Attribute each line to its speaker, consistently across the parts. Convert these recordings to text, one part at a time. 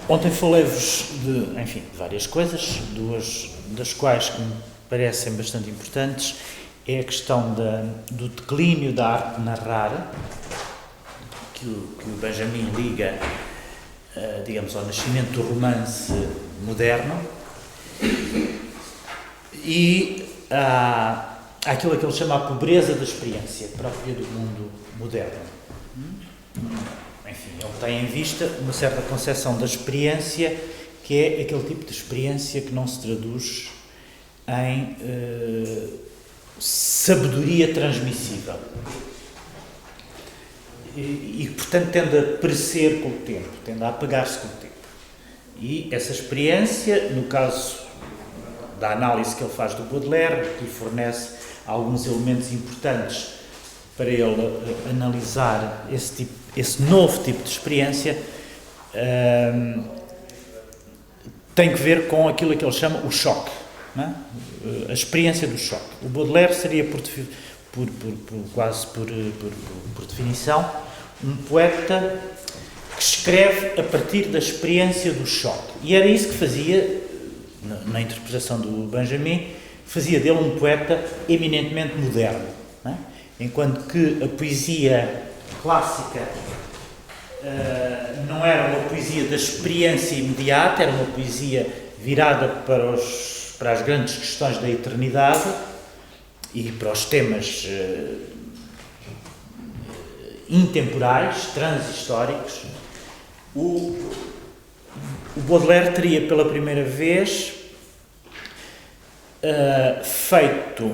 Speaker 1: Ontem falei-vos de várias coisas, duas das quais que me parecem bastante importantes é a questão do declínio da arte de narrar, que o Benjamin liga, digamos, ao nascimento do romance moderno e àquilo que ele chama a pobreza da experiência própria do mundo moderno. Enfim, ele tem em vista uma certa concepção da experiência que é aquele tipo de experiência que não se traduz em sabedoria transmissível e, portanto, tende a perecer com o tempo, tende a apagar-se com o tempo. E essa experiência, no caso da análise que ele faz do Baudelaire, que lhe fornece alguns elementos importantes para ele analisar esse novo tipo de experiência, tem que ver com aquilo que ele chama o choque, não é? A experiência do choque. O Baudelaire seria, quase por definição, um poeta que escreve a partir da experiência do choque. E era isso que fazia, na interpretação do Benjamin, fazia dele um poeta eminentemente moderno, não é? Enquanto que a poesia clássica não era uma poesia da experiência imediata, era uma poesia virada para as grandes questões da eternidade e para os temas intemporais, transhistóricos. O Baudelaire teria pela primeira vez feito,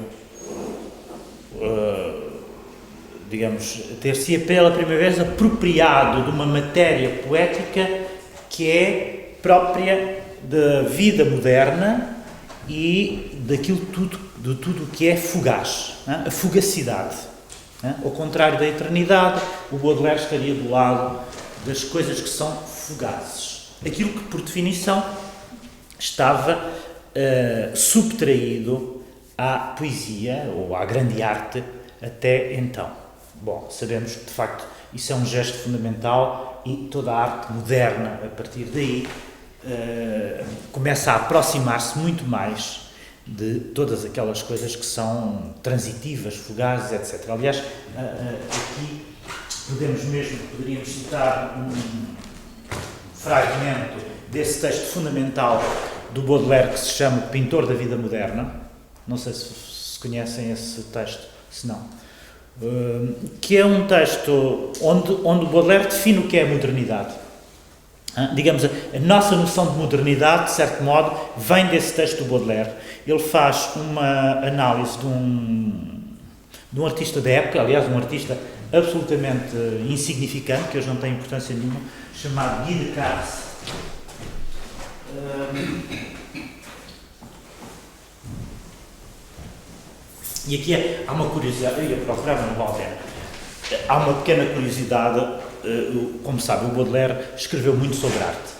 Speaker 1: ter-se pela primeira vez apropriado de uma matéria poética que é própria da vida moderna e daquilo de tudo o que é fugaz, né? A fugacidade. Né? Ao contrário da eternidade, o Baudelaire estaria do lado das coisas que são fugazes. Aquilo que, por definição, estava subtraído à poesia ou à grande arte até então. Bom, sabemos que, de facto, isso é um gesto fundamental e toda a arte moderna, a partir daí, começa a aproximar-se muito mais de todas aquelas coisas que são transitivas, fugazes, etc. Aliás, aqui poderíamos citar um fragmento desse texto fundamental do Baudelaire que se chama Pintor da Vida Moderna. Não sei se conhecem esse texto, se não. Que é um texto onde o Baudelaire define o que é a modernidade. Digamos, a nossa noção de modernidade, de certo modo, vem desse texto do Baudelaire. Ele faz uma análise de um artista da época, aliás, um artista absolutamente insignificante, que hoje não tem importância nenhuma, chamado Guy Decazes. E aqui há uma curiosidade, eu ia procurar no Baudelaire. Há uma pequena curiosidade. Como sabe, o Baudelaire escreveu muito sobre arte,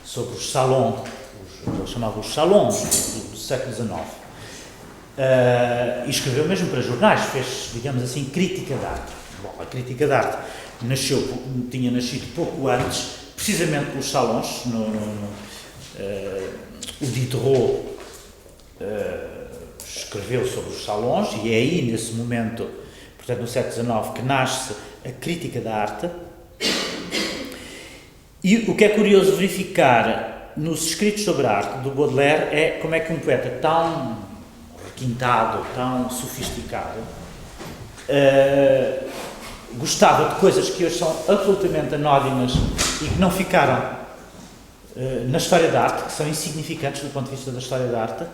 Speaker 1: sobre os salons, ele chamava os salons do século XIX, e escreveu mesmo para jornais, fez, digamos assim, crítica de arte. Bom, a crítica de arte tinha nascido pouco antes, precisamente pelos salons. O Diderot escreveu sobre os salons, e é aí, nesse momento, portanto, no século XIX, que nasce a crítica da arte. E o que é curioso verificar nos escritos sobre a arte do Baudelaire é como é que um poeta tão requintado, tão sofisticado, gostava de coisas que hoje são absolutamente anódinas e que não ficaram na história da arte, que são insignificantes do ponto de vista da história da arte,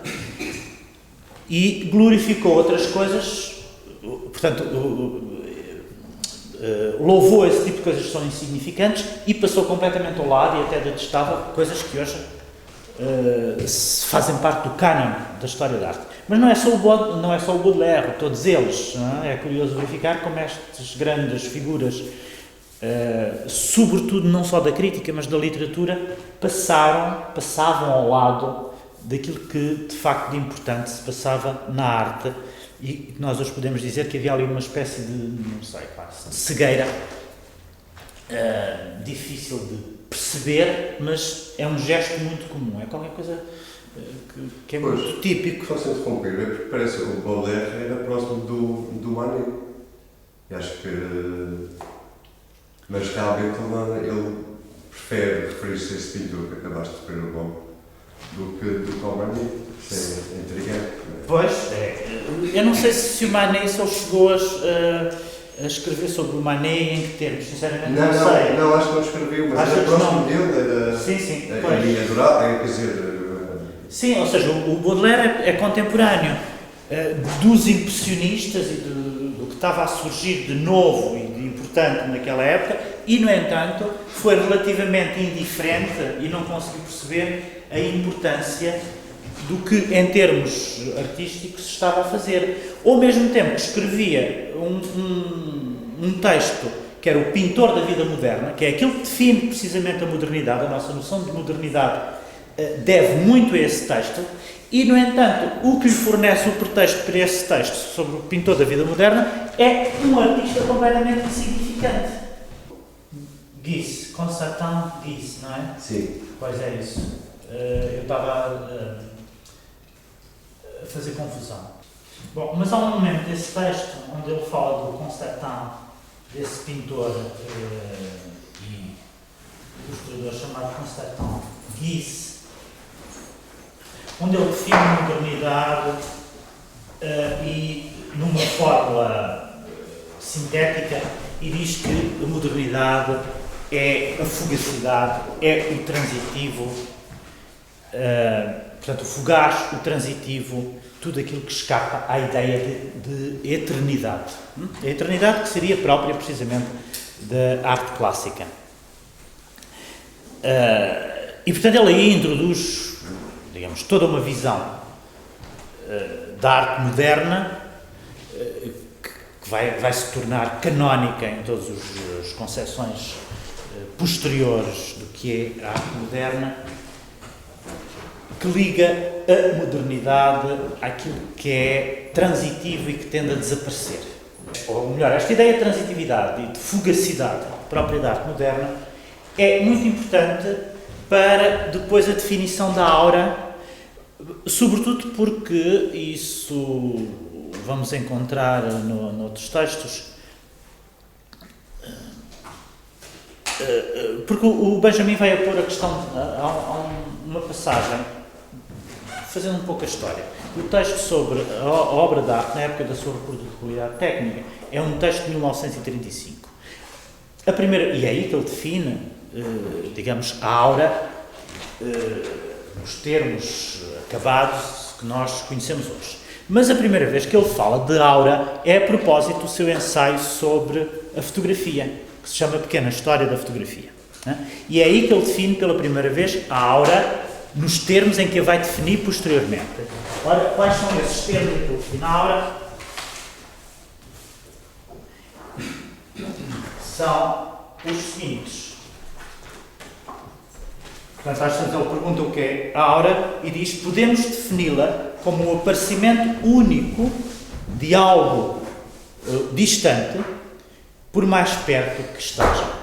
Speaker 1: e glorificou outras coisas, portanto, louvou esse tipo de coisas que são insignificantes e passou completamente ao lado e até detestava coisas que hoje fazem parte do cânon da história da arte. Mas não é só o Baudelaire, todos eles. Não é? É curioso verificar como estas grandes figuras, sobretudo não só da crítica, mas da literatura, passavam ao lado daquilo que de facto de importante se passava na arte. E nós hoje podemos dizer que havia ali uma espécie de, não sei, quase, de cegueira difícil de perceber, mas é um gesto muito comum, é qualquer coisa que é muito típico.
Speaker 2: Só se interromper, é porque parece que o Baudelaire era próximo do Manet. E acho que. Mas realmente ele prefere referir-se a esse pintor que acabaste de referir o nome do que ao Manet. Isso é intrigante.
Speaker 1: Pois, eu não sei se o Manet só chegou a escrever sobre o Manet e em que termos, sinceramente não sei.
Speaker 2: Não, acho que não escreveu, mas
Speaker 1: Acho
Speaker 2: era
Speaker 1: que
Speaker 2: próximo
Speaker 1: não.
Speaker 2: dele, era.
Speaker 1: Sim,
Speaker 2: E adorava, quer dizer.
Speaker 1: Sim, ou seja, o Baudelaire é contemporâneo dos impressionistas e do que estava a surgir de novo e de importante naquela época e, no entanto, foi relativamente indiferente e não conseguiu perceber a importância do que, em termos artísticos, se estava a fazer. Ao mesmo tempo que escrevia um texto que era o pintor da vida moderna, que é aquilo que define precisamente a modernidade, a nossa noção de modernidade deve muito a esse texto, e, no entanto, o que lhe fornece o pretexto para esse texto sobre o pintor da vida moderna é um artista completamente insignificante. Guise, Constantin Guise, não é?
Speaker 2: Sim.
Speaker 1: Pois é isso. Eu estava a fazer confusão. Bom, mas há um momento desse texto onde ele fala do Constantin, desse pintor e ilustrador chamado Constantin Guise, onde ele define a modernidade e numa fórmula sintética e diz que a modernidade é a fugacidade, é o transitivo, portanto o fugaz, o transitivo, tudo aquilo que escapa à ideia de eternidade. A eternidade que seria própria precisamente da arte clássica. E portanto ele aí introduz, digamos, toda uma visão da arte moderna que vai se tornar canónica em todas as concepções posteriores do que é a arte moderna, que liga a modernidade àquilo que é transitivo e que tende a desaparecer. Ou melhor, esta ideia de transitividade e de fugacidade própria da arte moderna é muito importante para depois a definição da aura, sobretudo porque isso vamos encontrar noutros textos, porque o Benjamin vai pôr a questão, há uma passagem, fazendo um pouco a história. O texto sobre a obra de arte na época da sua reprodutibilidade técnica é um texto de 1935. E é aí que ele define, digamos, a aura nos termos acabados que nós conhecemos hoje. Mas a primeira vez que ele fala de aura é a propósito do seu ensaio sobre a fotografia, que se chama Pequena História da Fotografia. E é aí que ele define pela primeira vez a aura nos termos em que a vai definir posteriormente. Ora, quais são esses termos que ele define a aura? São os seguintes. Portanto, às vezes ele pergunta o que é a aura e diz: podemos defini-la como o aparecimento único de algo distante, por mais perto que esteja.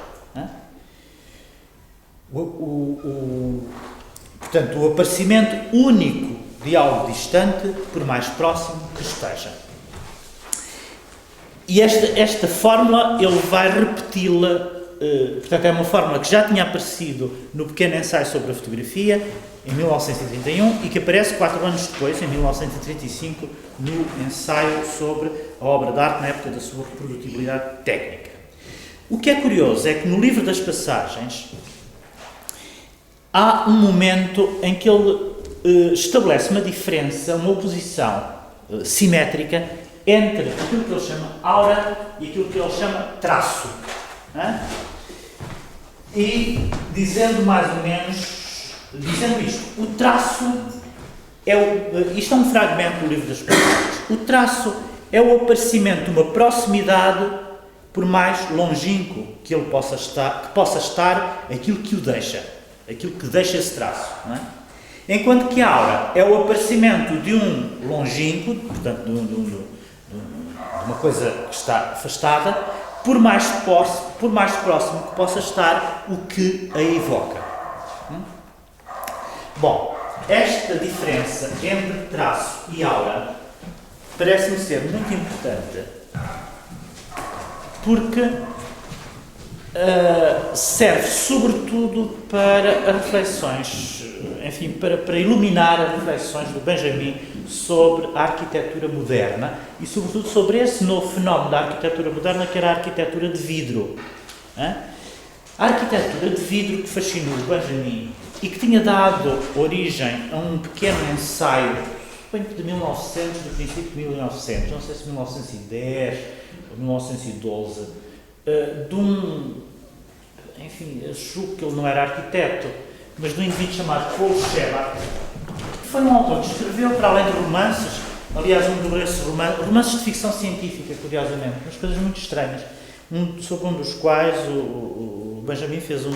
Speaker 1: Portanto, o aparecimento único de algo distante, por mais próximo que esteja. E esta fórmula ele vai repeti-la, portanto é uma fórmula que já tinha aparecido no pequeno ensaio sobre a fotografia, em 1931, e que aparece 4 anos depois, em 1935, no ensaio sobre a obra de arte na época da sua reprodutibilidade técnica. O que é curioso é que no livro das passagens há um momento em que ele estabelece uma diferença, uma oposição simétrica entre aquilo que ele chama aura e aquilo que ele chama traço. E dizendo mais ou menos, dizendo isto, o traço isto é um fragmento do livro das passagens. O traço é o aparecimento de uma proximidade, por mais longínquo que ele possa estar, aquilo que o deixa, aquilo que deixa esse traço. Enquanto que a aura é o aparecimento de um longínquo, portanto, de uma coisa que está afastada, por mais próximo que possa estar o que a evoca. Bom, esta diferença entre traço e aura parece-me ser muito importante porque serve sobretudo para as reflexões, enfim, para iluminar as reflexões do Benjamin sobre a arquitetura moderna e sobretudo sobre esse novo fenómeno da arquitetura moderna que era a arquitetura de vidro. A arquitetura de vidro que fascinou o Benjamin e que tinha dado origem a um pequeno ensaio de 1900, do princípio de 1900, não sei se 1910 ou 1912, de um, enfim, julgo que ele não era arquiteto, mas de um indivíduo chamado Paul Scherer, que foi um autor que escreveu, para além de romances, aliás, romances de ficção científica, curiosamente, umas coisas muito estranhas, sobre um dos quais o Benjamin fez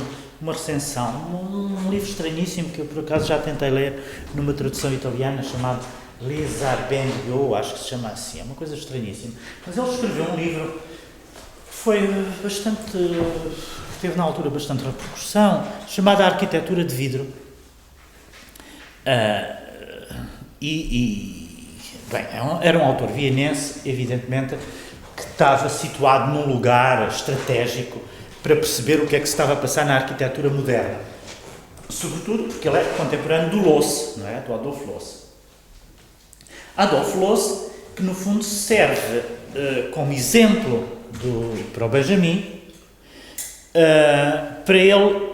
Speaker 1: uma recensão, um livro estranhíssimo que eu, por acaso, já tentei ler numa tradução italiana, chamado Les Arbengos, acho que se chama assim, é uma coisa estranhíssima. Mas ele escreveu um livro que foi bastante, teve na altura bastante repercussão, chamado A Arquitetura de Vidro. Bem, era um autor vienense, evidentemente, que estava situado num lugar estratégico para perceber o que é que se estava a passar na arquitetura moderna. Sobretudo porque ele é contemporâneo do Loos, não é? Do Adolf Loos. Adolf Loos, que no fundo serve como exemplo para o Benjamin, para ele,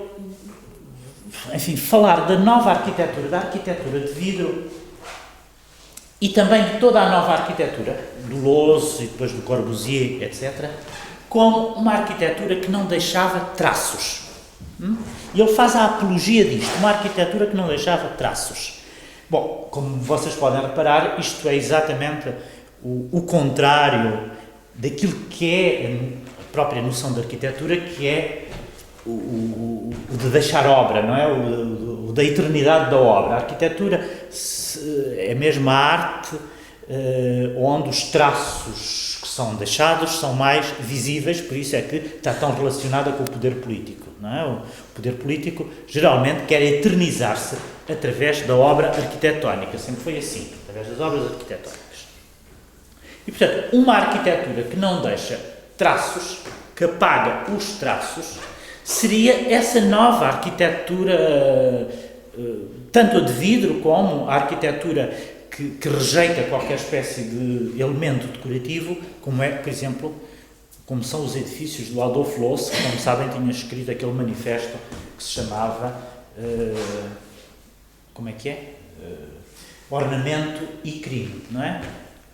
Speaker 1: enfim, falar da nova arquitetura, da arquitetura de vidro e também de toda a nova arquitetura, do Loos e depois do Corbusier, etc., como uma arquitetura que não deixava traços. E ele faz a apologia disto, uma arquitetura que não deixava traços. Bom, como vocês podem reparar, isto é exatamente o contrário daquilo que é a própria noção de arquitetura, que é o de deixar obra, não é? O da eternidade da obra. A arquitetura é mesmo a arte onde os traços que são deixados são mais visíveis, por isso é que está tão relacionada com o poder político, não é? O poder político geralmente quer eternizar-se através da obra arquitetónica, sempre foi assim, através das obras arquitetónicas. E, portanto, uma arquitetura que não deixa traços, que apaga os traços, seria essa nova arquitetura, tanto a de vidro como a arquitetura que rejeita qualquer espécie de elemento decorativo, como é, por exemplo, como são os edifícios do Adolf Loos, que, como sabem, tinha escrito aquele manifesto que se chamava, como é que é? Ornamento e crime, não é?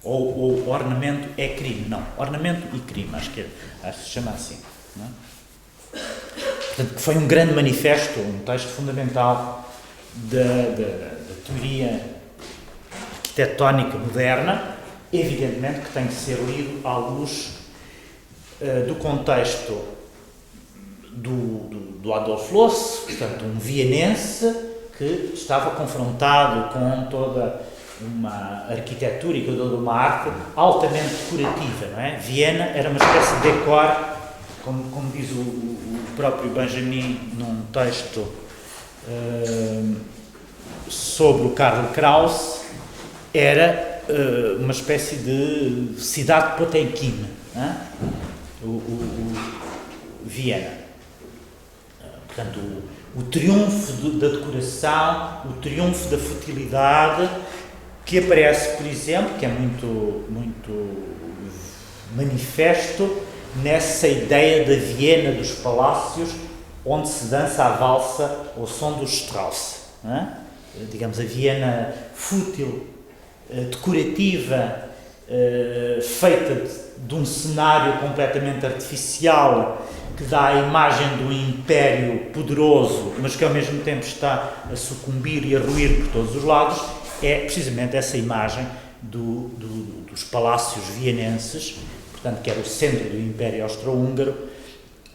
Speaker 1: Ou ornamento é crime, não, ornamento e crime, acho que se chama assim, não é? Portanto, foi um grande manifesto, um texto fundamental da teoria arquitetónica moderna, evidentemente que tem que ser lido à luz do contexto do Adolf Loos, portanto, um vienense que estava confrontado com toda uma arquitetura e com toda uma arte altamente decorativa, não é? Viena era uma espécie de decor, como diz o próprio Benjamin num texto sobre o Karl Kraus, era uma espécie de cidade Potemkin, Viena. Portanto, o triunfo da decoração, o triunfo da futilidade, que aparece, por exemplo, que é muito manifesto nessa ideia da Viena dos palácios, onde se dança a valsa ao som do Strauss. Digamos, a Viena fútil, decorativa, feita de um cenário completamente artificial, que dá a imagem de um império poderoso, mas que ao mesmo tempo está a sucumbir e a ruir por todos os lados, é precisamente essa imagem dos palácios vienenses, portanto, que era o centro do Império Austro-Húngaro,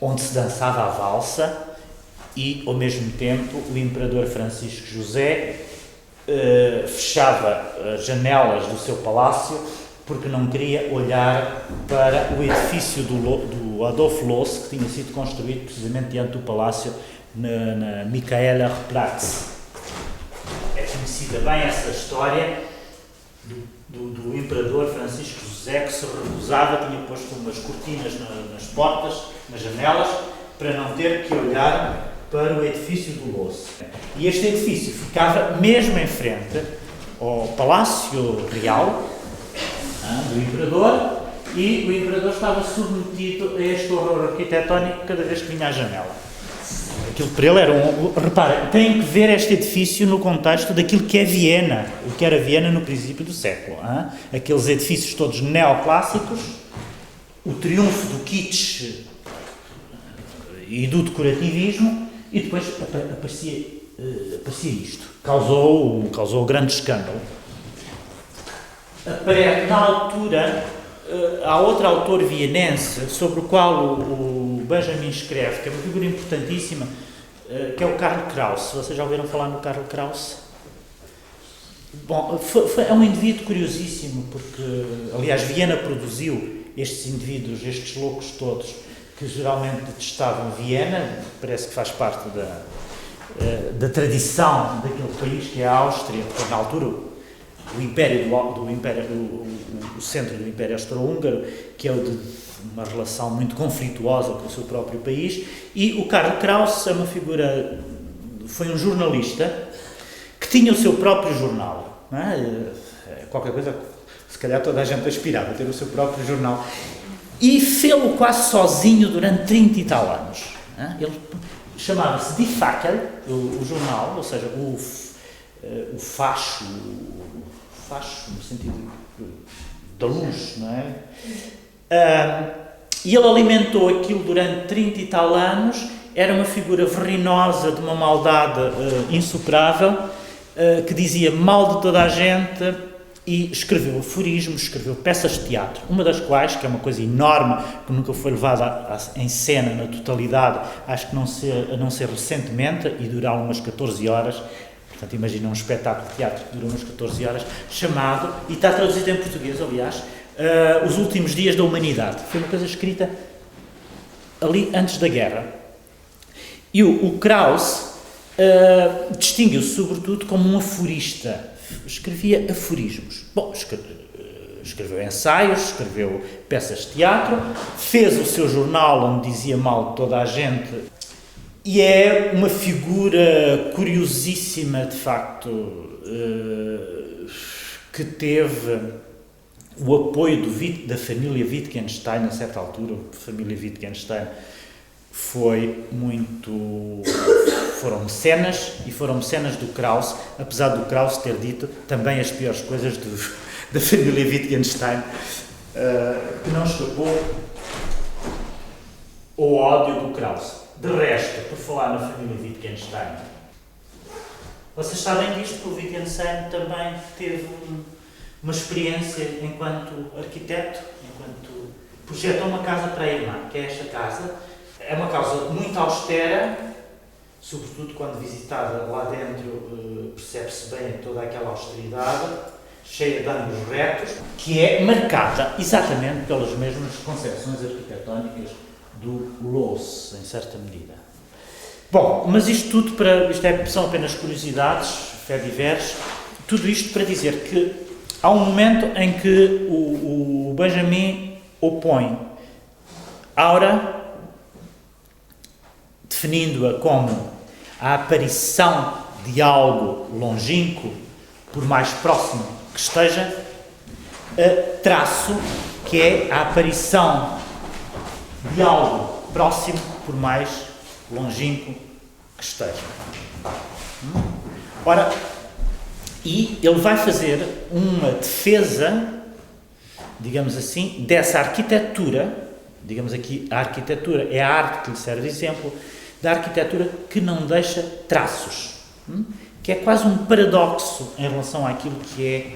Speaker 1: onde se dançava a valsa e, ao mesmo tempo, o imperador Francisco José fechava as janelas do seu palácio porque não queria olhar para o edifício do Adolf Loos, que tinha sido construído precisamente diante do palácio na Michaelerplatz. É conhecida bem essa história do imperador Francisco José, que se recusava, tinha posto umas cortinas nas portas, nas janelas, para não ter que olhar para o edifício do Loos. E este edifício ficava mesmo em frente ao Palácio Real do Imperador, e o Imperador estava submetido a este horror arquitetónico cada vez que vinha à janela. Aquilo para ele era repara, tem que ver este edifício no contexto daquilo que é Viena, o que era Viena no princípio do século. Aqueles edifícios todos neoclássicos, o triunfo do kitsch e do decorativismo, e depois aparecia isto. Causou grande escândalo. Na altura, há outro autor vienense sobre o qual o Benjamin escreve, que é uma figura importantíssima, que é o Karl Kraus. Vocês já ouviram falar no Karl Kraus? Bom, é um indivíduo curiosíssimo, porque, aliás, Viena produziu estes indivíduos, estes loucos todos, que geralmente detestavam Viena, parece que faz parte da tradição daquele país que é a Áustria, porque na altura o centro do Império Austro-Húngaro, que é o de uma relação muito conflituosa com o seu próprio país, e o Karl Kraus é uma figura, foi um jornalista que tinha o seu próprio jornal, não é? Qualquer coisa, se calhar toda a gente aspirava a ter o seu próprio jornal, e fê-lo quase sozinho durante 30 e tal anos. Não é? Ele chamava-se Die Fackel, o jornal, ou seja, o facho no sentido da luz, não é? E ele alimentou aquilo durante 30 e tal anos, era uma figura verrinosa, de uma maldade insuperável, que dizia mal de toda a gente, e escreveu aforismos, escreveu peças de teatro, uma das quais, que é uma coisa enorme, que nunca foi levada em cena na totalidade, acho que a não ser recentemente, e durar umas 14 horas, portanto, imagina um espetáculo de teatro que dura umas 14 horas, chamado, e está traduzido em português, aliás, Os Últimos Dias da Humanidade. Foi uma coisa escrita ali antes da guerra. E o Kraus distinguiu-se, sobretudo, como um aforista. Escrevia aforismos. Bom, escreveu ensaios, escreveu peças de teatro, fez o seu jornal onde dizia mal de toda a gente. E é uma figura curiosíssima, de facto, que teve o apoio da família Wittgenstein a certa altura. A família Wittgenstein foram mecenas, e foram mecenas do Kraus, apesar do Kraus ter dito também as piores coisas da família Wittgenstein, que não escapou ao ódio do Kraus. De resto, por falar na família Wittgenstein, vocês sabem disto, que o Wittgenstein também teve uma experiência enquanto arquiteto, enquanto projetou uma casa para a irmã, que é esta casa. É uma casa muito austera, sobretudo quando visitada lá dentro, percebe-se bem toda aquela austeridade, cheia de ângulos retos, que é marcada exatamente pelas mesmas concepções arquitetónicas do Loos, em certa medida. Bom, mas isto são apenas curiosidades, fé-diveres, tudo isto para dizer que há um momento em que o Benjamin opõe aura, definindo-a como a aparição de algo longínquo, por mais próximo que esteja, a traço, que é a aparição de algo próximo, por mais longínquo que esteja. Ora, e ele vai fazer uma defesa, digamos assim, dessa arquitetura. Digamos aqui, a arquitetura é a arte que lhe serve de exemplo, da arquitetura que não deixa traços, que é quase um paradoxo em relação àquilo que é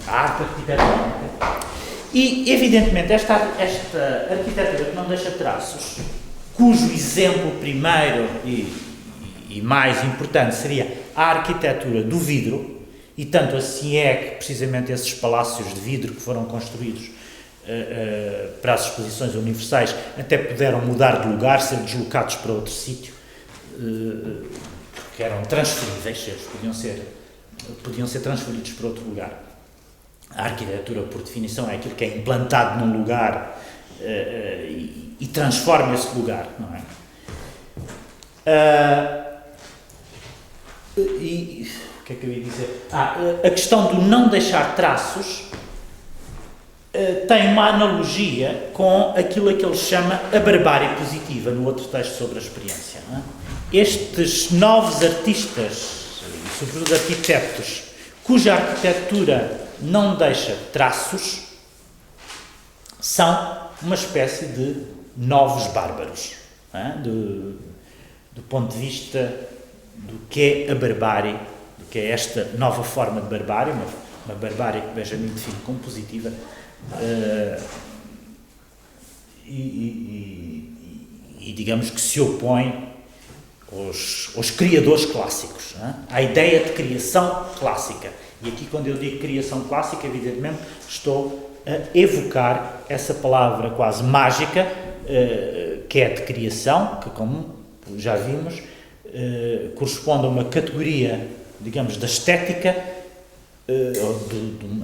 Speaker 1: a arte arquitetónica. E, evidentemente, esta arquitetura que não deixa traços, cujo exemplo primeiro e mais importante seria a arquitetura do vidro, E tanto assim é que, precisamente, esses palácios de vidro que foram construídos para as exposições universais até puderam mudar de lugar, ser deslocados para outro sítio, que eram transferíveis, eles podiam ser transferidos para outro lugar. A arquitetura, por definição, é aquilo que é implantado num lugar e transforma esse lugar, não é? E o que é que eu ia dizer? A questão do não deixar traços tem uma analogia com aquilo a que ele chama a barbárie positiva, no outro texto sobre a experiência. Não é? Estes novos artistas, sobretudo arquitetos, cuja arquitetura não deixa traços, são uma espécie de novos bárbaros, não é? Do ponto de vista do que é a barbárie, do que é esta nova forma de barbárie, uma barbárie que Benjamin define como positiva, e digamos que se opõe aos criadores clássicos, não é? À ideia de criação clássica. E aqui, quando eu digo criação clássica, evidentemente estou a evocar essa palavra quase mágica, que é de criação, que, como já vimos, corresponde a uma categoria, digamos, da estética,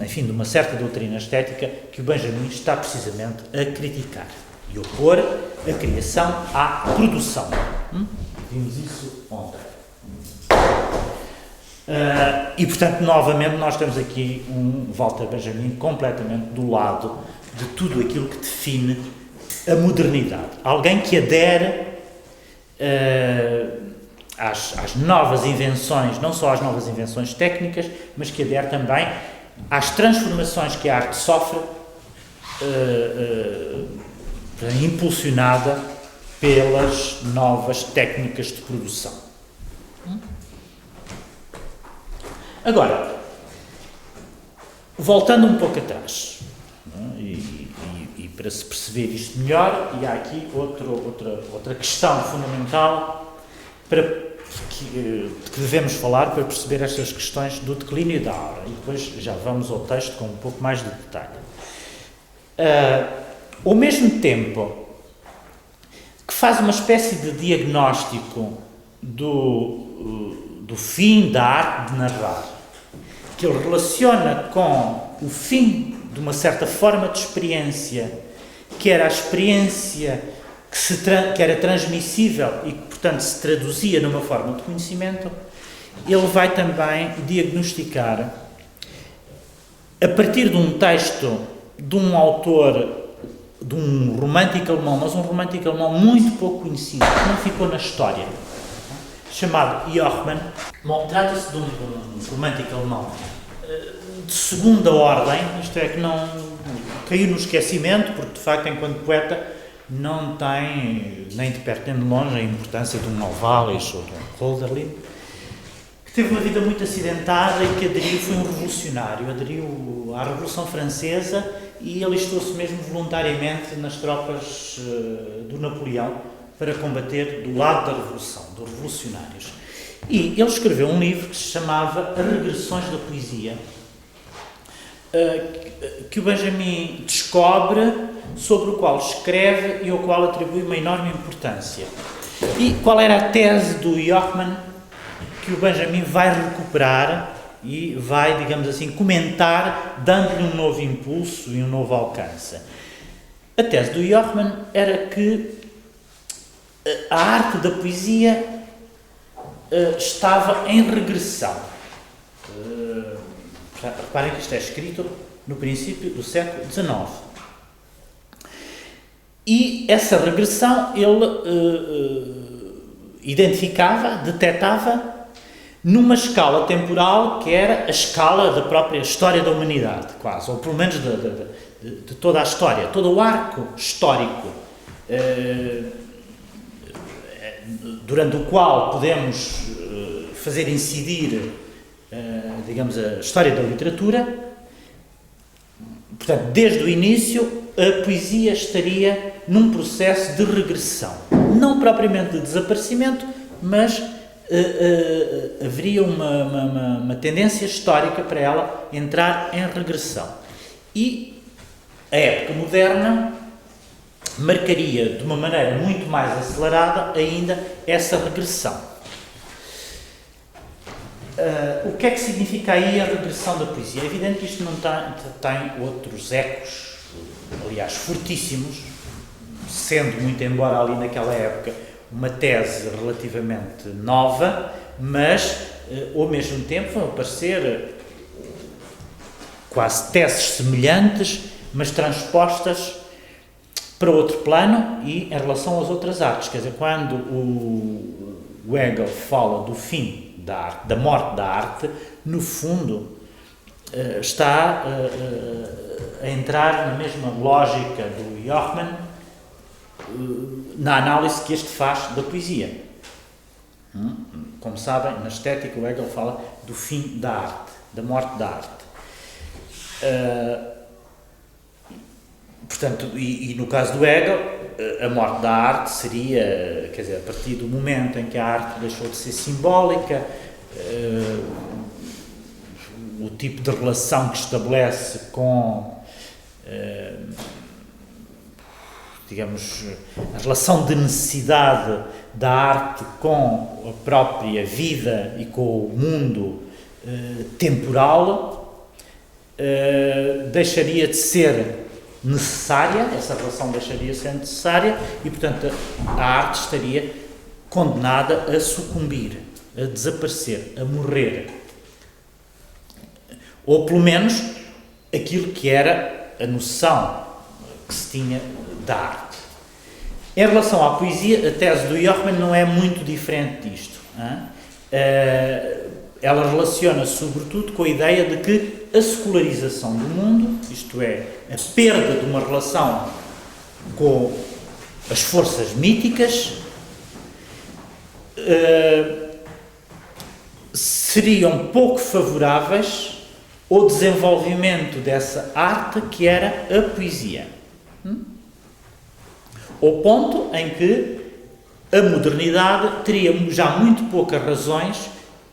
Speaker 1: enfim, de uma certa doutrina estética que o Benjamin está precisamente a criticar e opor a criação à produção. Vimos isso ontem. E, portanto, novamente, nós temos aqui um Walter Benjamin completamente do lado de tudo aquilo que define a modernidade. Alguém que adere às novas invenções, não só às novas invenções técnicas, mas que adere também às transformações que a arte sofre, impulsionada pelas novas técnicas de produção. Agora, voltando um pouco atrás, e para se perceber isto melhor, e há aqui outra questão fundamental que devemos falar para perceber estas questões do declínio da obra, e depois já vamos ao texto com um pouco mais de detalhe. Ao mesmo tempo que faz uma espécie de diagnóstico do fim da arte de narrar, que ele relaciona com o fim de uma certa forma de experiência, que era a experiência que era transmissível e que, portanto, se traduzia numa forma de conhecimento, ele vai também diagnosticar, a partir de um texto de um autor, de um romântico alemão, mas um romântico alemão muito pouco conhecido, que não ficou na história, chamado Jochmann. Bom, trata-se de um romântico alemão de segunda ordem, isto é, que não caiu no esquecimento, porque de facto, enquanto poeta, não tem nem de perto nem de longe a importância de um Novalis ou de um Hölderlin, que teve uma vida muito acidentada e que foi um revolucionário, aderiu à Revolução Francesa e alistou-se mesmo voluntariamente nas tropas do Napoleão para combater do lado da Revolução, dos revolucionários. E ele escreveu um livro que se chamava Regressões da Poesia, que o Benjamin descobre, sobre o qual escreve e ao qual atribui uma enorme importância. E qual era a tese do Jochmann que o Benjamin vai recuperar e vai, digamos assim, comentar, dando-lhe um novo impulso e um novo alcance? A tese do Jochmann era que a arte da poesia estava em regressão. Reparem que isto é escrito no princípio do século XIX. E essa regressão ele identificava, detectava numa escala temporal que era a escala da própria história da humanidade, quase, ou pelo menos de toda a história, todo o arco histórico durante o qual podemos fazer incidir, digamos, a história da literatura. Portanto, desde o início, a poesia estaria num processo de regressão. Não propriamente de desaparecimento, mas haveria uma tendência histórica para ela entrar em regressão. E a época moderna marcaria de uma maneira muito mais acelerada ainda essa regressão. O que é que significa aí a regressão da poesia? É evidente que isto não tem outros ecos, aliás, fortíssimos, sendo muito embora ali naquela época uma tese relativamente nova, mas ao mesmo tempo vão aparecer quase teses semelhantes, mas transpostas para outro plano e em relação às outras artes. Quer dizer, quando o Hegel fala do fim da arte, da morte da arte, no fundo está a entrar na mesma lógica do Jochmann na análise que este faz da poesia. Como sabem, na estética o Hegel fala do fim da arte, da morte da arte. Portanto, e no caso do Hegel, a morte da arte seria, quer dizer, a partir do momento em que a arte deixou de ser simbólica, o tipo de relação que estabelece com, digamos, a relação de necessidade da arte com a própria vida e com o mundo temporal, deixaria de ser necessária, essa relação deixaria de ser necessária e, portanto, a arte estaria condenada a sucumbir, a desaparecer, a morrer. Ou, pelo menos, aquilo que era a noção que se tinha da arte. Em relação à poesia, a tese do Jochmann não é muito diferente disto. Ela relaciona-se, sobretudo, com a ideia de que a secularização do mundo, isto é, a perda de uma relação com as forças míticas, seriam pouco favoráveis ao desenvolvimento dessa arte que era a poesia. Ao ponto em que a modernidade teria já muito poucas razões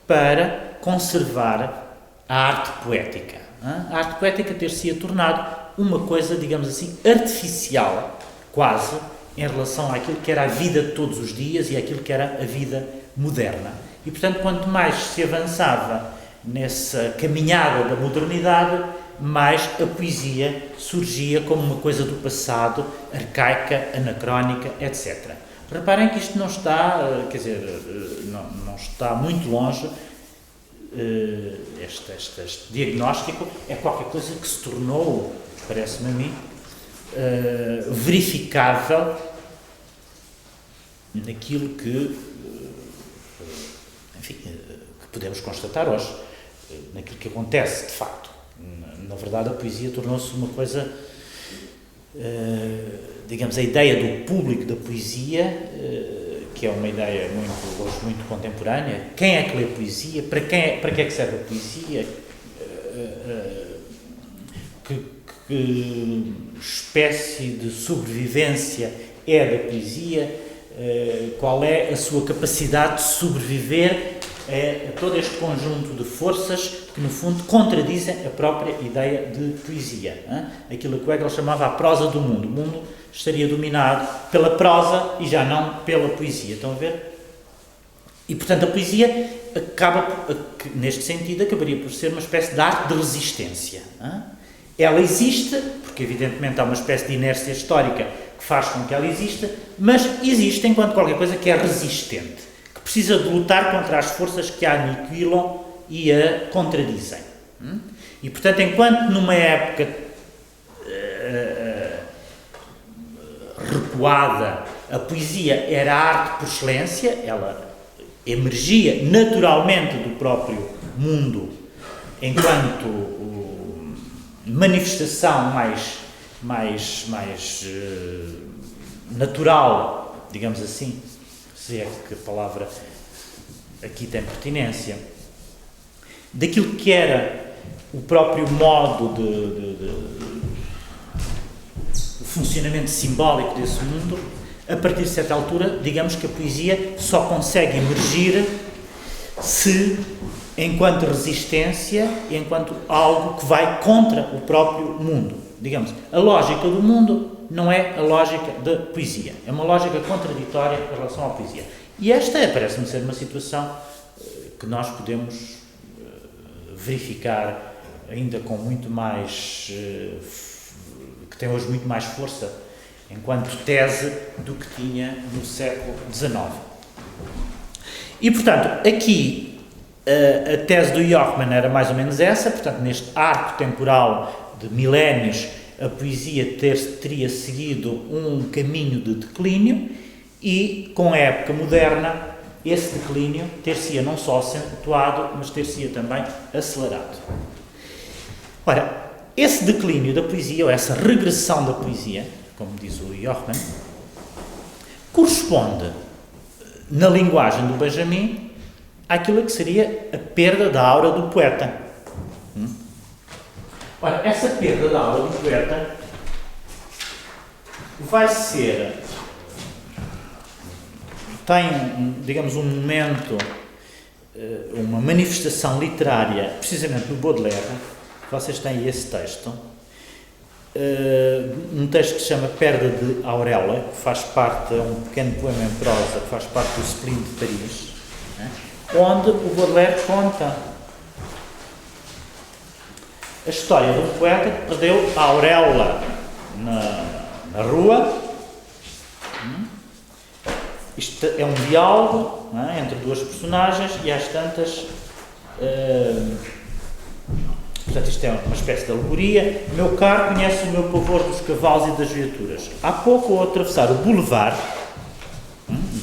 Speaker 1: para conservar a arte poética. A arte poética ter-se-ia tornado uma coisa, digamos assim, artificial, quase, em relação àquilo que era a vida de todos os dias e àquilo que era a vida moderna. E, portanto, quanto mais se avançava nessa caminhada da modernidade, mais a poesia surgia como uma coisa do passado, arcaica, anacrónica, etc. Reparem que isto não está, quer dizer, não está muito longe, este diagnóstico é qualquer coisa que se tornou, parece-me a mim, verificável naquilo que, enfim, que podemos constatar hoje, naquilo que acontece de facto. Na verdade, a poesia tornou-se uma coisa, digamos, a ideia do público da poesia, que é uma ideia hoje muito contemporânea. Quem é que lê poesia? Para que é que serve a poesia? Que espécie de sobrevivência é da poesia? Qual é a sua capacidade de sobreviver a todo este conjunto de forças que, no fundo, contradizem a própria ideia de poesia. Aquilo que o Hegel chamava a prosa do mundo. O mundo estaria dominado pela prosa e já não pela poesia. Estão a ver? E, portanto, a poesia neste sentido, acabaria por ser uma espécie de arte de resistência. Ela existe, porque evidentemente há uma espécie de inércia histórica que faz com que ela exista, mas existe enquanto qualquer coisa que é resistente, que precisa de lutar contra as forças que a aniquilam e a contradizem. E, portanto, enquanto numa época recuada a poesia era a arte por excelência, ela emergia naturalmente do próprio mundo enquanto manifestação mais natural, digamos assim, se é que a palavra aqui tem pertinência, daquilo que era o próprio modo o funcionamento simbólico desse mundo. A partir de certa altura, digamos que a poesia só consegue emergir se enquanto resistência, enquanto algo que vai contra o próprio mundo. Digamos, a lógica do mundo não é a lógica da poesia, é uma lógica contraditória em relação à poesia. E esta parece-me ser uma situação que nós podemos verificar ainda com muito mais, que tem hoje muito mais força enquanto tese do que tinha no século XIX. E, portanto, aqui a tese do Jochmann era mais ou menos essa, portanto, neste arco temporal de milénios, a poesia teria seguido um caminho de declínio e, com a época moderna, esse declínio ter-se-ia não só acentuado, mas ter-se-ia também acelerado. Ora, esse declínio da poesia, ou essa regressão da poesia, como diz o Jochmann, corresponde, na linguagem do Benjamin, àquilo que seria a perda da aura do poeta. Ora, essa perda da aura do poeta vai ser, tem, digamos, um momento, uma manifestação literária, precisamente do Baudelaire. Vocês têm aí esse texto, um texto que se chama Perda de Aurela, que faz parte, é um pequeno poema em prosa, que faz parte do Spleen de Paris, onde o Baudelaire conta a história de um poeta que perdeu a auréola na rua. Isto é um diálogo, entre duas personagens e às tantas... portanto, isto é uma espécie de alegoria. Meu caro conhece o meu pavor dos cavalos e das viaturas. Há pouco, ao atravessar o boulevard,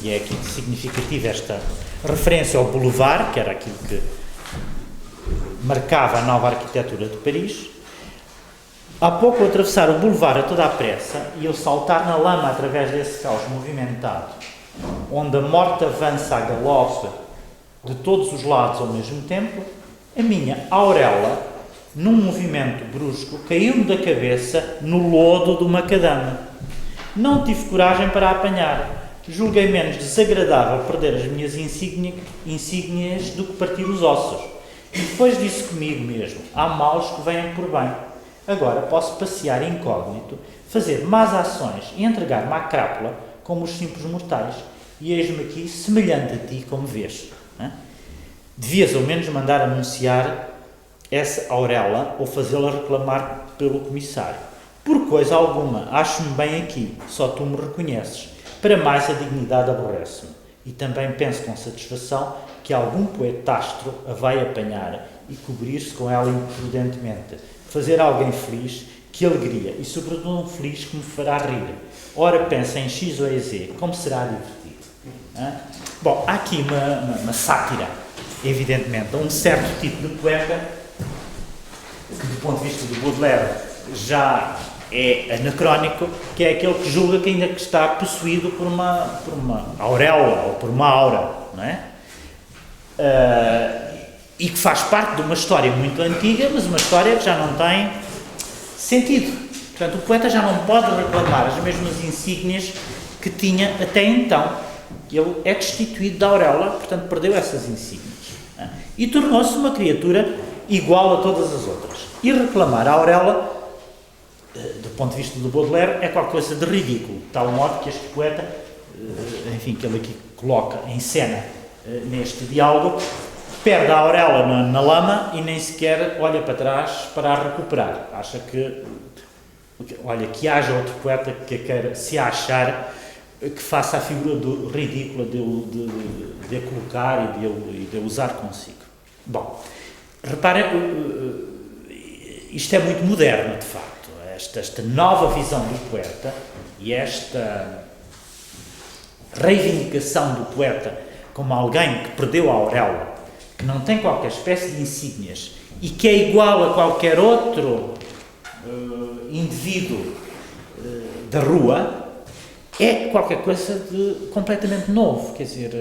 Speaker 1: e é aqui significativa esta referência ao boulevard, que era aquilo que marcava a nova arquitetura de Paris. Há pouco, ao atravessar o boulevard a toda a pressa e eu saltar na lama através desse caos movimentado, onde a morte avança a galope de todos os lados ao mesmo tempo, a minha auréola, num movimento brusco, caiu-me da cabeça no lodo do macadame. Não tive coragem para a apanhar. Julguei menos desagradável perder as minhas insígnias do que partir os ossos. E depois disse comigo mesmo, há males que vêm por bem. Agora posso passear incógnito, fazer más ações e entregar-me à crápula como os simples mortais. E eis-me aqui semelhante a ti, como vês. Devias ao menos mandar anunciar essa auréola ou fazê-la reclamar pelo comissário. Por coisa alguma, acho-me bem aqui, só tu me reconheces. Para mais, a dignidade aborrece-me. E também penso com satisfação que algum poetastro a vai apanhar e cobrir-se com ela imprudentemente. Fazer alguém feliz, que alegria, e sobretudo um feliz que me fará rir. Ora, pensa em X ou em Z, como será divertido. Bom, há aqui uma sátira, evidentemente, a um certo tipo de poeta que, do ponto de vista do Baudelaire, já é anacrónico, que é aquele que julga que ainda está possuído por uma auréola ou por uma aura, não é? E que faz parte de uma história muito antiga, mas uma história que já não tem sentido. Portanto, o poeta já não pode reclamar as mesmas insígnias que tinha até então. Ele é destituído da auréola, portanto perdeu essas insígnias. E tornou-se uma criatura igual a todas as outras. E reclamar a auréola, do ponto de vista do Baudelaire, é qualquer coisa de ridículo, de tal modo que este poeta, enfim, que ele aqui coloca em cena neste diálogo, perde a auréola na lama e nem sequer olha para trás para a recuperar. Acha que, olha, que haja outro poeta que queira se achar, que faça a figura do ridícula de a colocar e de a usar consigo. Bom, reparem, isto é muito moderno, de facto. Esta nova visão do poeta e esta reivindicação do poeta como alguém que perdeu a auréola, que não tem qualquer espécie de insígnias e que é igual a qualquer outro indivíduo da rua, é qualquer coisa de completamente novo. Quer dizer,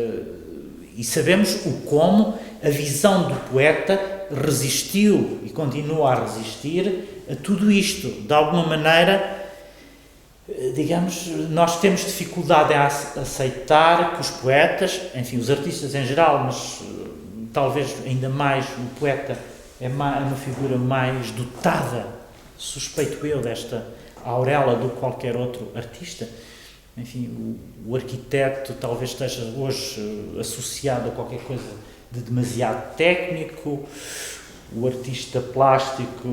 Speaker 1: e sabemos o como a visão do poeta resistiu e continua a resistir a tudo isto. De alguma maneira, digamos, nós temos dificuldade em aceitar que os poetas, enfim, os artistas em geral, mas talvez ainda mais, o poeta é uma figura mais dotada, suspeito eu, desta auréola do que qualquer outro artista. Enfim, o arquiteto talvez esteja hoje associado a qualquer coisa de demasiado técnico, o artista plástico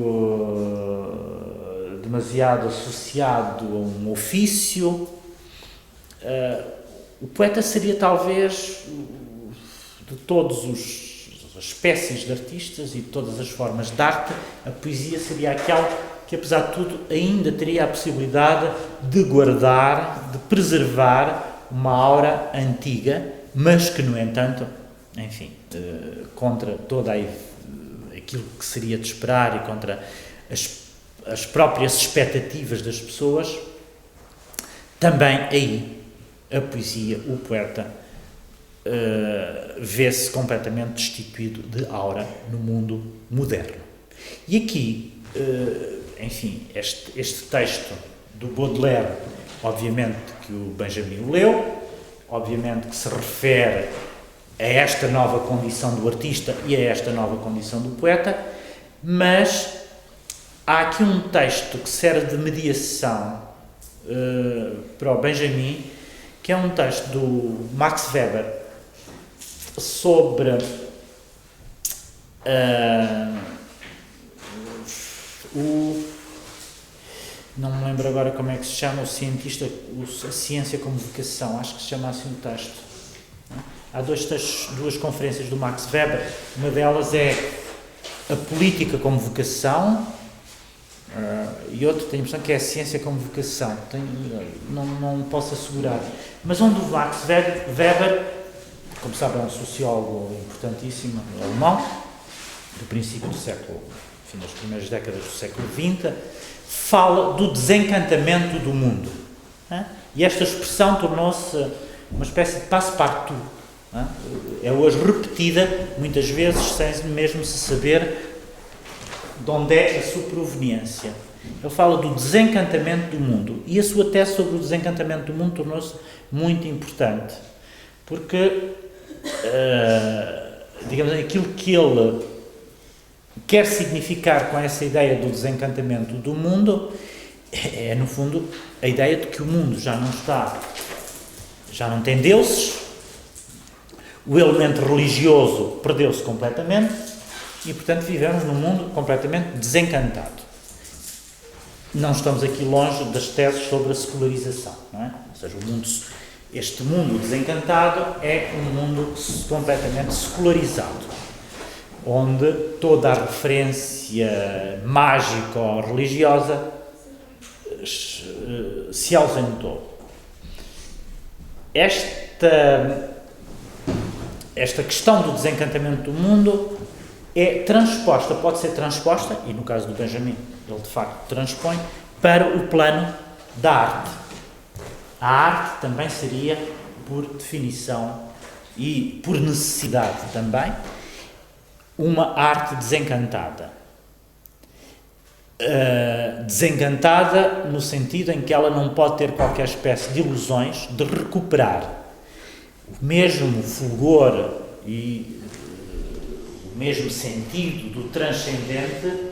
Speaker 1: demasiado associado a um ofício. O poeta seria talvez, de todas as espécies de artistas e de todas as formas de arte, a poesia seria aquela que, apesar de tudo, ainda teria a possibilidade de guardar, de preservar uma aura antiga, mas que, no entanto, enfim, contra toda aquilo que seria de esperar e contra as próprias expectativas das pessoas, também aí a poesia, o poeta, vê-se completamente destituído de aura no mundo moderno. E aqui, enfim, este texto do Baudelaire, obviamente que o Benjamin leu, obviamente que se refere a esta nova condição do artista e a esta nova condição do poeta, mas há aqui um texto que serve de mediação para o Benjamin, que é um texto do Max Weber sobre não me lembro agora como é que se chama, o cientista, a ciência como vocação, acho que se chama assim o texto. Há duas conferências do Max Weber, uma delas é a política como vocação, e outra tenho a impressão que é a ciência como vocação, não posso assegurar, mas onde o Max Weber, como sabem, é um sociólogo importantíssimo, alemão, do princípio do século, enfim, das primeiras décadas do século XX, fala do desencantamento do mundo. E esta expressão tornou-se uma espécie de passe-partout. É hoje repetida, muitas vezes, sem mesmo se saber de onde é a sua proveniência. Ele fala do desencantamento do mundo. E a sua tese sobre o desencantamento do mundo tornou-se muito importante. Porque, digamos, aquilo que ele quer significar com essa ideia do desencantamento do mundo é, no fundo, a ideia de que o mundo já não tem deuses, o elemento religioso perdeu-se completamente e, portanto, vivemos num mundo completamente desencantado. Não estamos aqui longe das teses sobre a secularização, não é? Ou seja, este mundo desencantado é um mundo completamente secularizado, onde toda a referência mágica ou religiosa se ausentou. Esta questão do desencantamento do mundo pode ser transposta, e no caso do Benjamin, ele de facto transpõe, para o plano da arte. A arte também seria, por definição e por necessidade também, uma arte desencantada. Desencantada no sentido em que ela não pode ter qualquer espécie de ilusões de recuperar o mesmo fulgor e o mesmo sentido do transcendente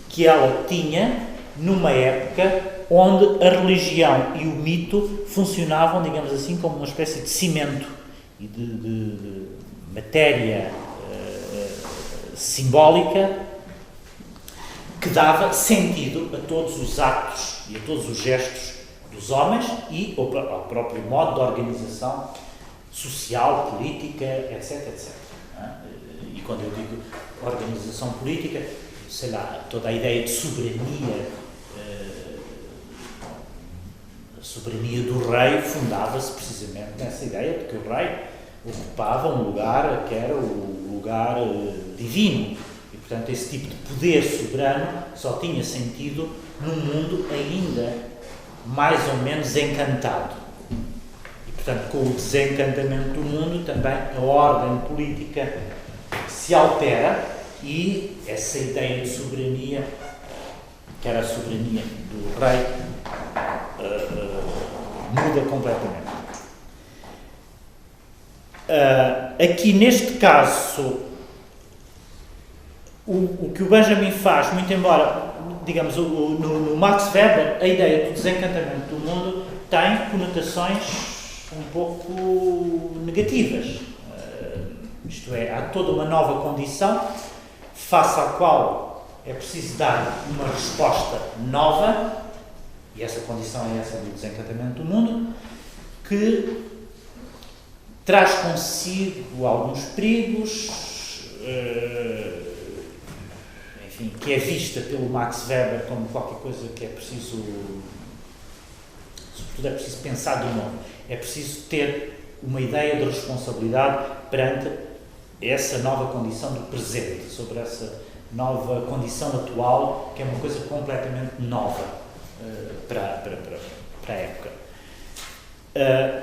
Speaker 1: que ela tinha numa época onde a religião e o mito funcionavam, digamos assim, como uma espécie de cimento e de matéria simbólica que dava sentido a todos os atos e a todos os gestos dos homens e ao próprio modo de organização social, política, etc, etc. E quando eu digo organização política, sei lá, toda a ideia de soberania, a soberania do rei fundava-se precisamente nessa ideia de que o rei ocupava um lugar que era o lugar divino. E, portanto, esse tipo de poder soberano só tinha sentido num mundo ainda mais ou menos encantado. E, portanto, com o desencantamento do mundo, também a ordem política se altera e essa ideia de soberania, que era a soberania do rei, muda completamente. Aqui neste caso o que o Benjamin faz, muito embora, digamos, no Max Weber, a ideia do desencantamento do mundo tem conotações um pouco negativas. Isto é, há toda uma nova condição face à qual é preciso dar uma resposta nova, e essa condição é essa do desencantamento do mundo, que traz consigo alguns perigos, enfim, que é vista pelo Max Weber como qualquer coisa que é preciso, sobretudo é preciso pensar de novo, é preciso ter uma ideia de responsabilidade perante essa nova condição do presente, sobre essa nova condição atual, que é uma coisa completamente nova para a época.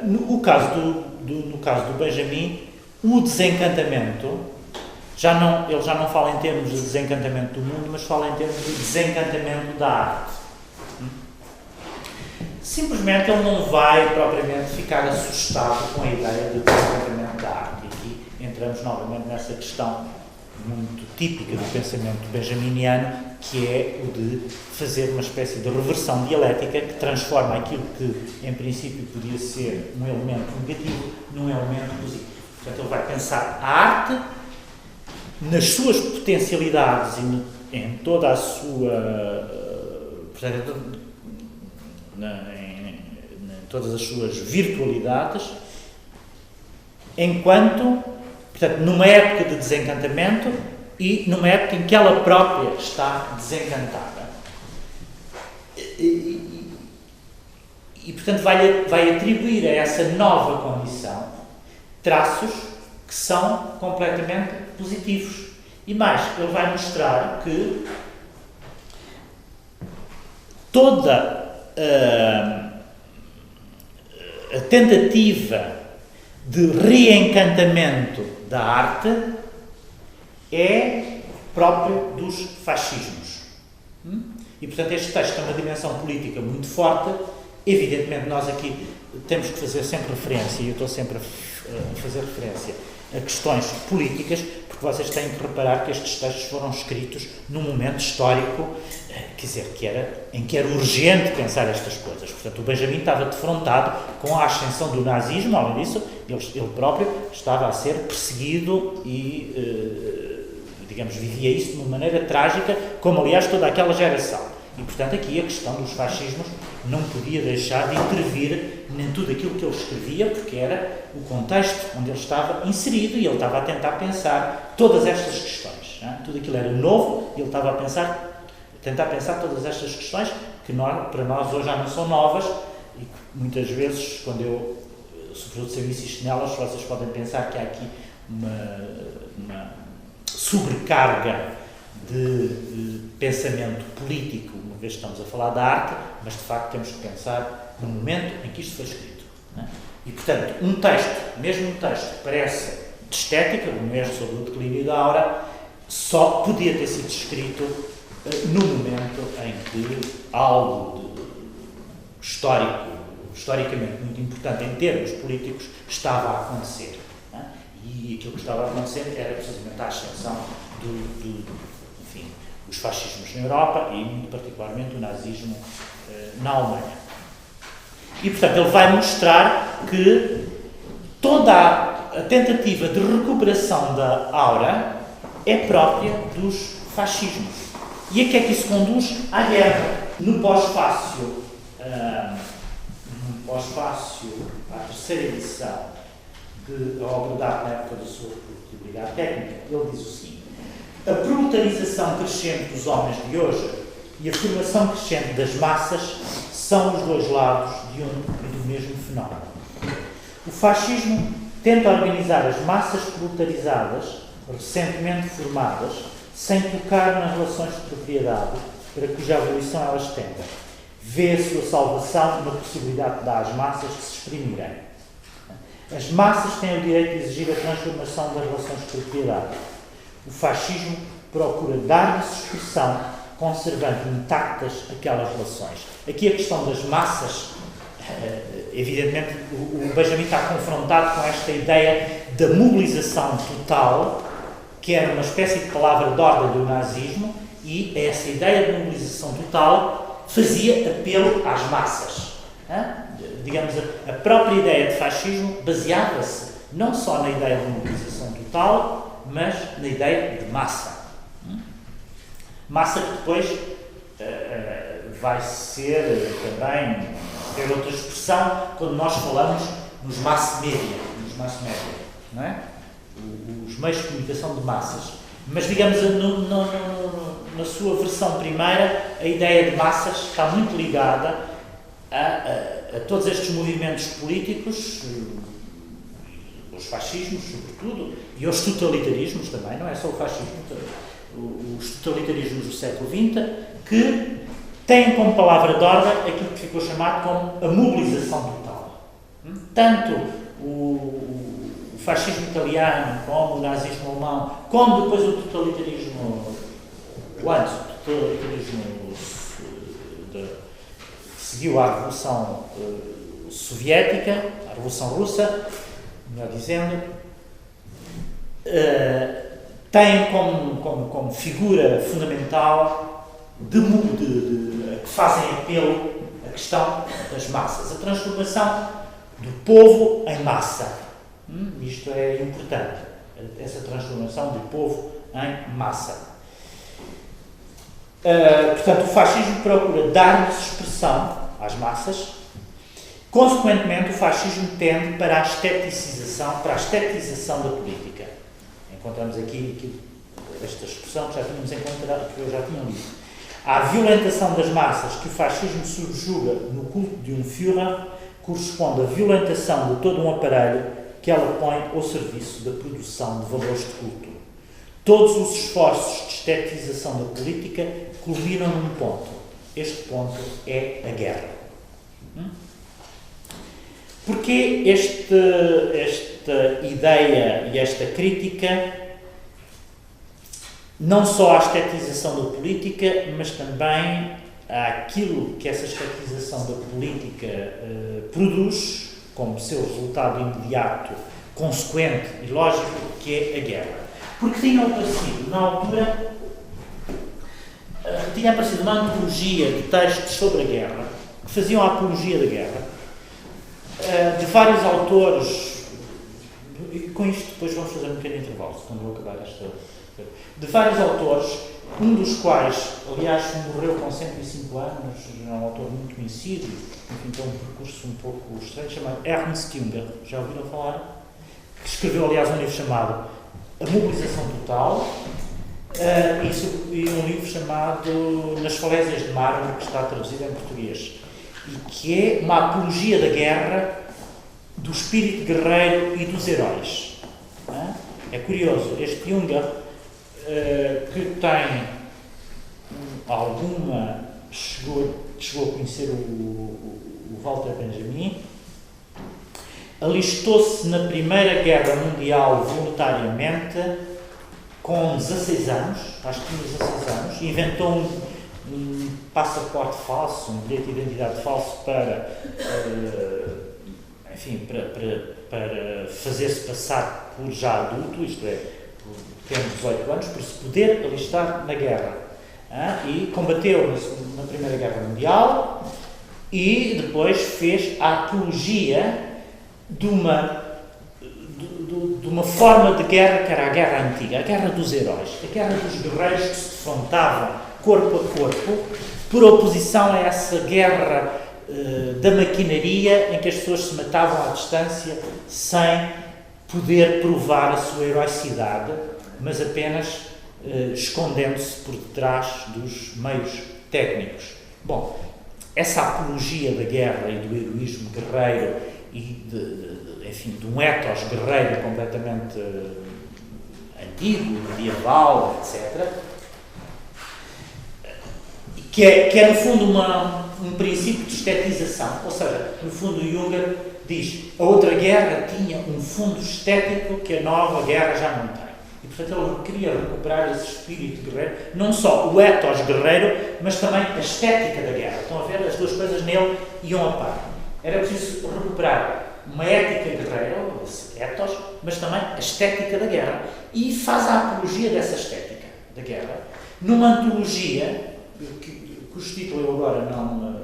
Speaker 1: No caso do Benjamin, o desencantamento, ele já não fala em termos de desencantamento do mundo, mas fala em termos de desencantamento da arte. Simplesmente ele não vai propriamente ficar assustado com a ideia de desencantamento da arte. E aqui entramos novamente nessa questão muito típica do pensamento benjaminiano, que é o de fazer uma espécie de reversão dialética que transforma aquilo que, em princípio, podia ser um elemento negativo num elemento positivo. Portanto, ele vai pensar a arte nas suas potencialidades e em toda a sua... portanto, em todas as suas virtualidades, enquanto... Portanto, numa época de desencantamento e numa época em que ela própria está desencantada. E portanto, vai atribuir a essa nova condição traços que são completamente positivos. E mais, ele vai mostrar que toda a tentativa de reencantamento da arte é próprio dos fascismos. E, portanto, este texto tem uma dimensão política muito forte. Evidentemente, nós aqui temos que fazer sempre referência, e eu estou sempre a fazer referência a questões políticas, porque vocês têm que reparar que estes textos foram escritos num momento histórico, quer dizer, em que era urgente pensar estas coisas. Portanto, o Benjamin estava defrontado com a ascensão do nazismo. Além disso, ele próprio estava a ser perseguido e, digamos, vivia isso de uma maneira trágica, como, aliás, toda aquela geração. E, portanto, aqui a questão dos fascismos não podia deixar de intervir em tudo aquilo que ele escrevia, porque era o contexto onde ele estava inserido e ele estava a tentar pensar todas estas questões. Tudo aquilo era novo e ele estava a tentar pensar todas estas questões que para nós hoje já não são novas e que muitas vezes, quando eu, sobretudo, se eu insisto nelas, vocês podem pensar que há aqui uma sobrecarga de pensamento político, uma vez que estamos a falar da arte, mas de facto temos que pensar no momento em que isto foi escrito. E, portanto, mesmo um texto que parece de estética, mesmo sobre o declínio da aura, só podia ter sido escrito no momento em que algo historicamente muito importante em termos políticos, estava a acontecer. E aquilo que estava a acontecer era precisamente a ascensão enfim, os fascismos na Europa e, muito particularmente, o nazismo na Alemanha. E, portanto, ele vai mostrar que toda a tentativa de recuperação da aura é própria dos fascismos. E a que é que isso conduz? À guerra. No pós-fácio, à terceira edição da obra de arte na época da sua produtividade técnica, ele diz o seguinte: a proletarização crescente dos homens de hoje e a formação crescente das massas são os dois lados de um e do mesmo fenómeno. O fascismo tenta organizar as massas proletarizadas, recentemente formadas, sem tocar nas relações de propriedade para cuja abolição elas tendem. Vê a sua salvação na possibilidade de dar às massas de se exprimirem. As massas têm o direito de exigir a transformação das relações de propriedade. O fascismo procura dar-lhes expressão, conservando intactas aquelas relações. Aqui a questão das massas, evidentemente, o Benjamin está confrontado com esta ideia da mobilização total que era uma espécie de palavra de ordem do nazismo, e essa ideia de mobilização total fazia apelo às massas. Digamos, a própria ideia de fascismo baseava-se não só na ideia de mobilização total, mas na ideia de massa. Massa que depois vai ser também ter outra expressão quando nós falamos nos mass media, não é? Os meios de comunicação de massas. Mas, digamos, na sua versão primeira, a ideia de massas está muito ligada a todos estes movimentos políticos, os fascismos, sobretudo, e aos totalitarismos também, não é só o fascismo, os totalitarismos do século XX, que têm como palavra de ordem aquilo que ficou chamado como a mobilização total. Tanto o fascismo italiano, como o nazismo alemão, como depois o totalitarismo, o anti-totalitarismo que seguiu à Revolução Soviética, à Revolução Russa, melhor dizendo, tem como figura fundamental que fazem apelo à questão das massas, a transformação do povo em massa. Isto é importante, essa transformação do povo em massa. Portanto, o fascismo procura dar-lhes expressão às massas. Consequentemente, o fascismo tende para a estetização da política. Encontramos aqui esta expressão que já tínhamos encontrado, que eu já tinha lido. À violentação das massas que o fascismo subjuga no culto de um Führer corresponde a violentação de todo um aparelho que ela põe ao serviço da produção de valores de culto. Todos os esforços de estetização da política culminam num ponto. Este ponto é a guerra. Porquê esta ideia e esta crítica, não só à estetização da política, mas também àquilo que essa estetização da política produz como seu resultado imediato, consequente e lógico, que é a guerra. Porque tinha aparecido, na altura, uma antologia de textos sobre a guerra, que faziam a apologia da guerra, de vários autores, e com isto depois vamos fazer um pequeno intervalo, quando vou acabar esta... De vários autores, um dos quais, aliás, morreu com 105 anos, é um autor muito conhecido, enfim, tem um percurso um pouco estranho, chamado Ernst Jünger, já ouviram falar? Que escreveu, aliás, um livro chamado A Mobilização Total, e um livro chamado Nas Falésias de Mármore, que está traduzido em português, e que é uma apologia da guerra, do espírito guerreiro e dos heróis. É curioso, este Jünger, que tem chegou a conhecer o Walter Benjamin, alistou-se na Primeira Guerra Mundial voluntariamente com 16 anos, acho que tinha 16 anos, inventou um passaporte falso, um bilhete de identidade falso para fazer-se passar por já adulto, isto é, tendo 18 anos, por se poder alistar na guerra. E combateu na Primeira Guerra Mundial e depois fez a apologia de uma forma de guerra que era a guerra antiga, a guerra dos heróis, a guerra dos guerreiros que se defrontavam corpo a corpo, por oposição a essa guerra da maquinaria em que as pessoas se matavam à distância sem poder provar a sua heroicidade, mas apenas escondendo-se por detrás dos meios técnicos. Bom, essa apologia da guerra e do heroísmo guerreiro e de um ethos guerreiro completamente antigo, medieval, etc., que é no fundo um princípio de estetização, ou seja, no fundo Jünger diz a outra guerra tinha um fundo estético que a nova guerra já não tem. E, portanto, ele queria recuperar esse espírito guerreiro, não só o ethos guerreiro, mas também a estética da guerra. Estão a ver? As duas coisas nele iam a par. Era preciso recuperar uma ética guerreira, esse ethos, mas também a estética da guerra. E faz a apologia dessa estética da guerra, numa antologia, cujo título eu agora não me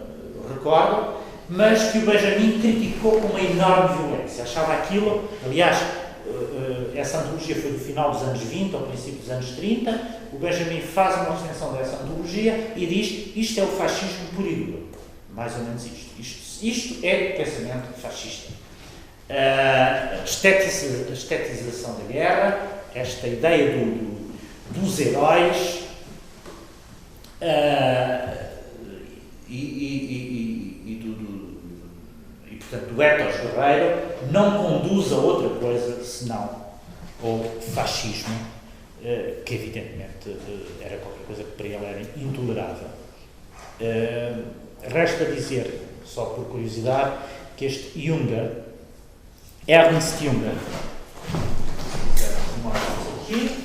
Speaker 1: recordo, mas que o Benjamin criticou com uma enorme violência. Achava aquilo, aliás, essa antologia foi do final dos anos 20 ao princípio dos anos 30, o Benjamin faz uma extensão dessa antologia e diz: isto é o fascismo puro e duro. Mais ou menos isto é o pensamento fascista. A estetização da guerra, esta ideia dos heróis e, portanto, do ethos guerreiro não conduz a outra coisa senão ao fascismo, que evidentemente era qualquer coisa que para ele era intolerável. Resta dizer, só por curiosidade, que este Junger, Ernst Junger, aqui,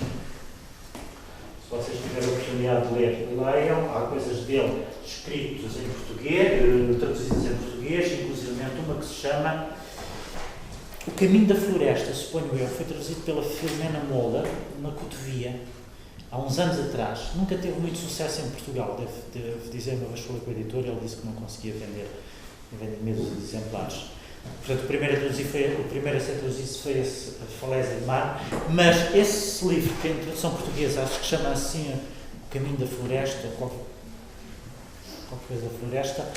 Speaker 1: se vocês tiverem a oportunidade de ler, leiam, há coisas dele escritas em português, traduzidas em português, inclusive uma que se chama O Caminho da Floresta, suponho eu, foi traduzido pela Filomena Moller, na Cotovia, há uns anos atrás. Nunca teve muito sucesso em Portugal, devo dizer, uma vez falei com o editor, ele disse que não conseguia vender medos de exemplares. Portanto, o primeiro a ser traduzido foi esse, a Falésia de Mar, mas esse livro, que é em tradução portuguesa, acho que chama assim O Caminho da Floresta, qualquer coisa da floresta,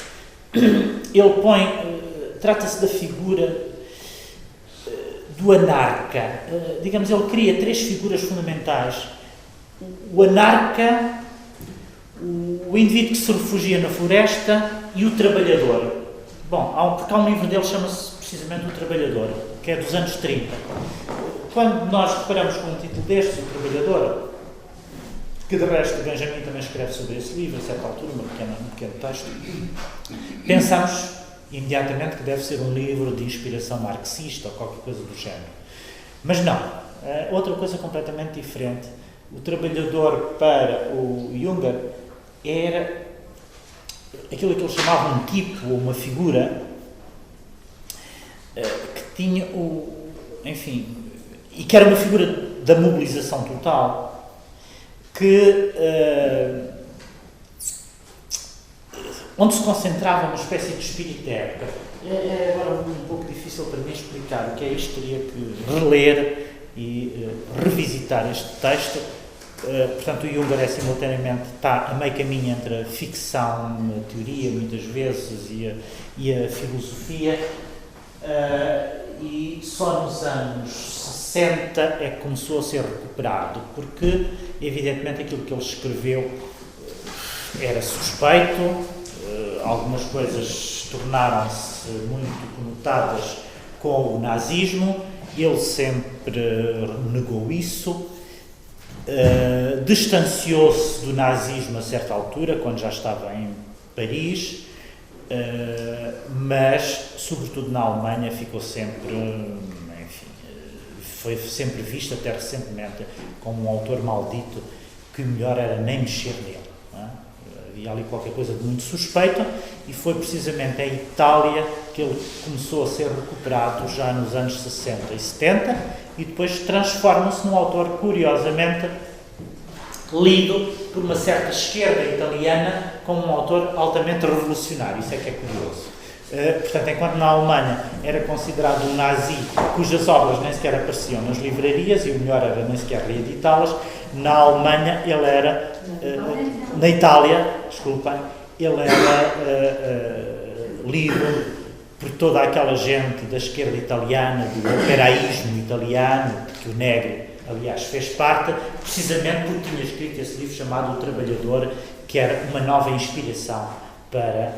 Speaker 1: ele trata-se da figura do anarca. Digamos, ele cria três figuras fundamentais: o anarca, o indivíduo que se refugia na floresta e o trabalhador. Bom, porque há um livro dele que chama-se precisamente O Trabalhador, que é dos anos 30. Quando nós reparamos com um título destes, O Trabalhador, que de resto Benjamin também escreve sobre esse livro, a certa altura, um pequeno texto, pensamos imediatamente que deve ser um livro de inspiração marxista ou qualquer coisa do género. Mas não, outra coisa completamente diferente. O Trabalhador, para o Junger, era aquilo que ele chamava um tipo, ou uma figura, que tinha e que era uma figura da mobilização total, que onde se concentrava uma espécie de espírito de época. É agora um pouco difícil para mim explicar o que é isto, teria que reler e revisitar este texto. Portanto, o Junger simultaneamente está a meio caminho entre a ficção, a teoria, muitas vezes, e a filosofia, e só nos anos 60 é que começou a ser recuperado, porque, evidentemente, aquilo que ele escreveu era suspeito, algumas coisas tornaram-se muito conotadas com o nazismo, ele sempre negou isso. Distanciou-se do nazismo a certa altura, quando já estava em Paris, mas, sobretudo na Alemanha, ficou sempre, foi sempre visto, até recentemente, como um autor maldito, que o melhor era nem mexer nele. Não é? Havia ali qualquer coisa de muito suspeita, e foi precisamente em Itália que ele começou a ser recuperado já nos anos 60 e 70, e depois transforma-se num autor, curiosamente, lido por uma certa esquerda italiana como um autor altamente revolucionário. Isso é que é curioso. Portanto, enquanto na Alemanha era considerado um nazi cujas obras nem sequer apareciam nas livrarias, e o melhor era nem sequer reeditá-las, na Alemanha ele era, na Itália, desculpem, ele era lido por toda aquela gente da esquerda italiana, do operaísmo italiano, que o Negri, aliás, fez parte, precisamente porque tinha escrito esse livro chamado O Trabalhador, que era uma nova inspiração para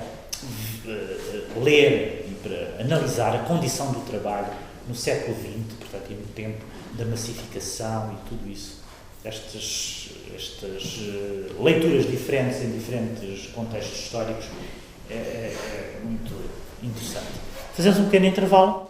Speaker 1: ler e para analisar a condição do trabalho no século XX, portanto, e no tempo da massificação e tudo isso. Estas leituras diferentes em diferentes contextos históricos é muito interessante. Fazemos um pequeno intervalo.